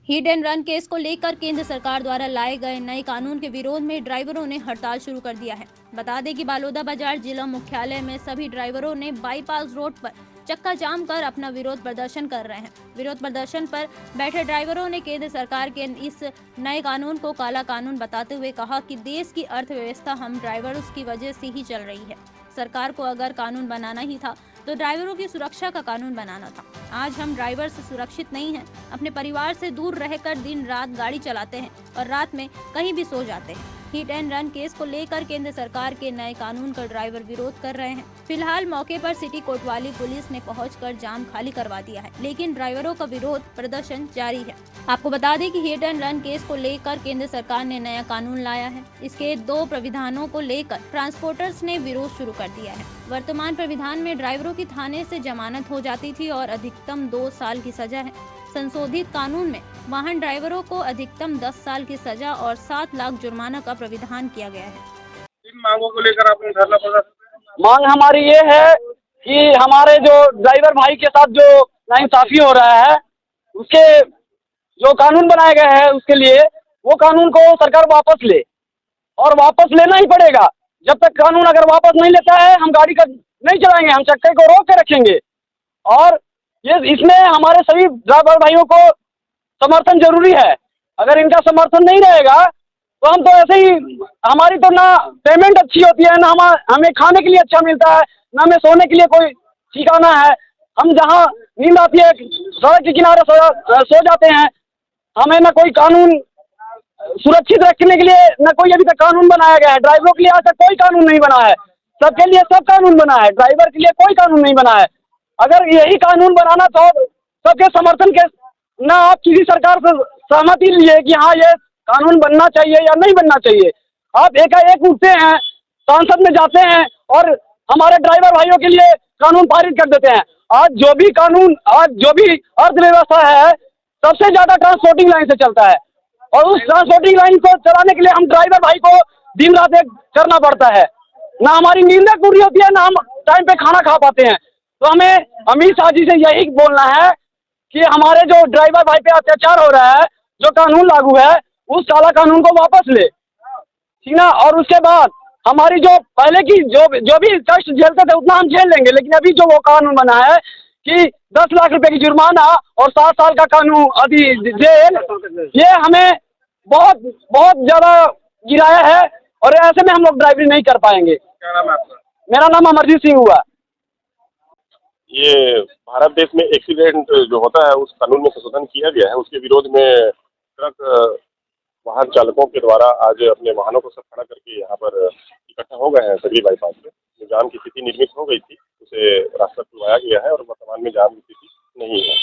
Hit and run case को लेकर केंद्र सरकार द्वारा लाए गए नए कानून के विरोध में ड्राइवरों ने हड़ताल शुरू कर दिया है। बता दें कि बलौदाबाजार जिला मुख्यालय में सभी ड्राइवरों ने बाईपास रोड पर चक्का जाम कर अपना विरोध प्रदर्शन कर रहे हैं। विरोध प्रदर्शन पर बैठे ड्राइवरों ने केंद्र सरकार के इस नए कानून को काला कानून बताते हुए कहा कि देश की अर्थव्यवस्था हम ड्राइवरों की वजह से ही चल रही है। सरकार को अगर कानून बनाना ही था तो ड्राइवरों की सुरक्षा का कानून बनाना था। आज हम ड्राइवर से सुरक्षित नहीं हैं, अपने परिवार से दूर रहकर दिन रात गाड़ी चलाते हैं और रात में कहीं भी सो जाते हैं। हिट एंड रन केस को लेकर केंद्र सरकार के नए कानून का ड्राइवर विरोध कर रहे हैं। फिलहाल मौके पर सिटी कोतवाली पुलिस ने पहुंचकर जाम खाली करवा दिया है, लेकिन ड्राइवरों का विरोध प्रदर्शन जारी है। आपको बता दें कि हिट एंड रन केस को लेकर केंद्र सरकार ने नया कानून लाया है। इसके 2 प्राविधानों को लेकर ट्रांसपोर्टर्स ने विरोध शुरू कर दिया है। वर्तमान प्राविधान में ड्राइवरों की थाने से जमानत हो जाती थी और अधिकतम 2 साल की सजा है। संशोधित कानून में वाहन ड्राइवरों को अधिकतम 10 साल की सजा और 7 लाख जुर्माना का प्राविधान किया गया है। इन मांगों को लेकर आपने धरना प्रदर्शन। मांग हमारी ये है कि हमारे जो ड्राइवर भाई के साथ जो नाइंसाफी हो रहा है, उसके जो कानून बनाए गए हैं उसके लिए वो कानून को सरकार वापस ले, और वापस लेना ही पड़ेगा। जब तक कानून अगर वापस नहीं लेता है हम गाड़ी का नहीं चलाएंगे, हम चक्के को रोक के रखेंगे। और ये इसमें हमारे सभी ड्राइवर भाइयों को समर्थन जरूरी है। अगर इनका समर्थन नहीं रहेगा तो हम तो ऐसे ही, हमारी तो ना पेमेंट अच्छी होती है, ना हमें खाने के लिए अच्छा मिलता है, ना हमें सोने के लिए कोई ठिकाना है। हम जहाँ नींद आती है सड़क के किनारे सो जाते हैं। हमें ना कोई कानून सुरक्षित रखने के लिए ना कोई अभी तक कानून बनाया गया है। ड्राइवरों के लिए आज तक कोई कानून नहीं बना है, सबके लिए सब कानून बना है, ड्राइवर के लिए कोई कानून नहीं बना है। अगर यही कानून बनाना तो सबके समर्थन के, ना आप किसी सरकार से सहमति लिए कि हाँ ये कानून बनना चाहिए या नहीं बनना चाहिए। आप एकाएक उठते हैं, सांसद में जाते हैं और हमारे ड्राइवर भाइयों के लिए कानून पारित कर देते हैं। आज जो भी अर्थव्यवस्था है सबसे ज़्यादा ट्रांसपोर्टिंग लाइन से चलता है, और उस ट्रांसपोर्टिंग लाइन को चलाने के लिए हम ड्राइवर भाई को दिन रात एक करना पड़ता है। ना हमारी नींदें पूरी होती है, ना हम टाइम पे खाना खा पाते हैं। तो हमें अमित शाह जी से यही बोलना है कि हमारे जो ड्राइवर भाई पे अत्याचार हो रहा है, जो कानून लागू है उस काला कानून को वापस ले, ठीक ना। और उसके बाद हमारी जो पहले की जो भी कष्ट झेलते थे उतना हम झेल लेंगे, लेकिन अभी जो वो कानून बना है कि 10 लाख रुपए की जुर्माना और 7 साल का कानून अभी जेल, ये हमें बहुत बहुत ज़्यादा गिराया है, और ऐसे में हम लोग ड्राइवरी नहीं कर पाएंगे। क्या नाम है आपका? मेरा नाम अमरजीत सिंह हुआ। ये भारत देश में एक्सीडेंट जो होता है उस कानून में संशोधन किया गया है, उसके विरोध में ट्रक वाहन चालकों के द्वारा आज अपने वाहनों को सब खड़ा करके यहाँ पर इकट्ठा हो गए हैं। सभी बाईपास में जो जाम की स्थिति निर्मित हो गई थी उसे रास्ता खुलवाया गया है और वर्तमान में जाम की स्थिति नहीं है।